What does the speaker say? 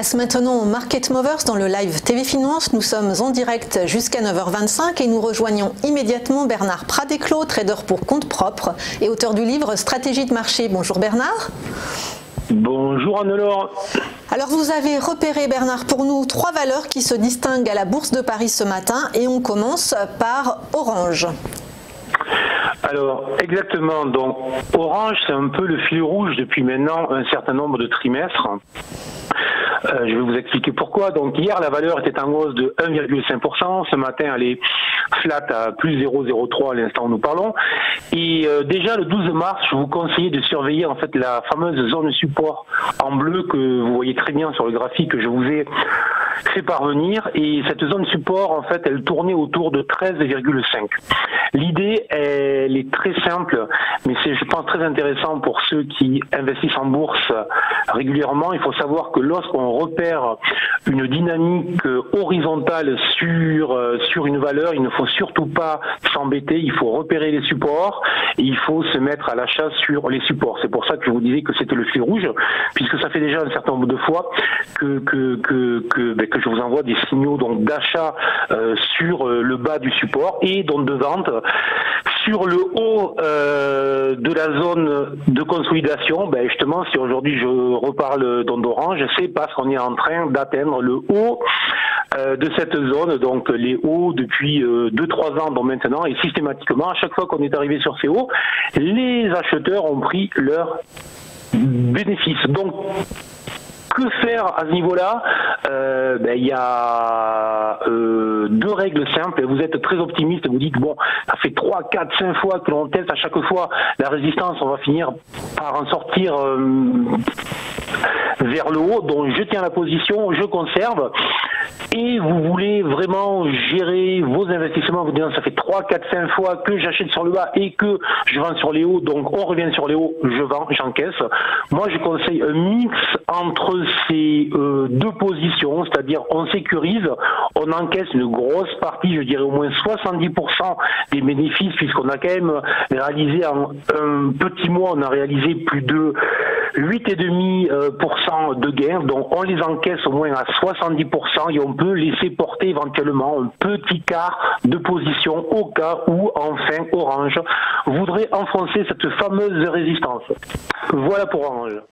Place maintenant au Market Movers dans le live TV Finance. Nous sommes en direct jusqu'à 9h25 et nous rejoignons immédiatement Bernard Pradeclos, trader pour compte propre et auteur du livre Stratégie de marché. Bonjour Bernard. Bonjour Anne-Laure. Alors vous avez repéré Bernard pour nous 3 valeurs qui se distinguent à la Bourse de Paris ce matin et on commence par Orange. Alors exactement, donc Orange c'est un peu le fil rouge depuis maintenant un certain nombre de trimestres. Je vais vous expliquer pourquoi. Donc hier la valeur était en hausse de 1,5%, ce matin elle est flat à plus 0,03 à l'instant où nous parlons. Et déjà le 12 mars, je vous conseillais de surveiller en fait la fameuse zone de support en bleu que vous voyez très bien sur le graphique que je vous ai fait parvenir. Et cette zone de support en fait elle tournait autour de 13,5. L'idée elle est très simple, mais c'est je pense très intéressant pour ceux qui investissent en bourse régulièrement. Il faut savoir que lorsqu'on repère une dynamique horizontale sur une valeur, il ne faut surtout pas s'embêter, il faut repérer les supports et il faut se mettre à l'achat sur les supports. C'est pour ça que je vous disais que c'était le fil rouge, puisque ça fait déjà un certain nombre de fois que je vous envoie des signaux donc d'achat sur le bas du support et donc de vente sur le haut de la zone de consolidation. Justement, si aujourd'hui je reparle d'Orange, c'est parce qu'on est en train d'atteindre le haut de cette zone, donc les hauts depuis 2-3 ans donc maintenant, et systématiquement, à chaque fois qu'on est arrivé sur ces hauts, les acheteurs ont pris leur bénéfice. Donc, que faire à ce niveau-là? Il y a 2 règles simples. Vous êtes très optimiste, vous dites bon, ça fait 3, 4, 5 fois que l'on teste à chaque fois la résistance, on va finir par en sortir vers le haut, donc je tiens la position, je conserve. Et vous voulez vraiment gérer vos investissements, vous dites ça fait 3, 4, 5 fois que j'achète sur le bas et que je vends sur les hauts, donc on revient sur les hauts, je vends, j'encaisse. Moi je conseille un mix entre ces 2 positions, c'est-à-dire on sécurise, on encaisse une grosse partie, je dirais au moins 70% des bénéfices, puisqu'on a quand même réalisé en un petit mois, on a réalisé plus de 8,5% de gains, donc on les encaisse au moins à 70% et on peut laisser porter éventuellement un petit quart de position au cas où enfin Orange voudrait enfoncer cette fameuse résistance. Voilà pour Orange.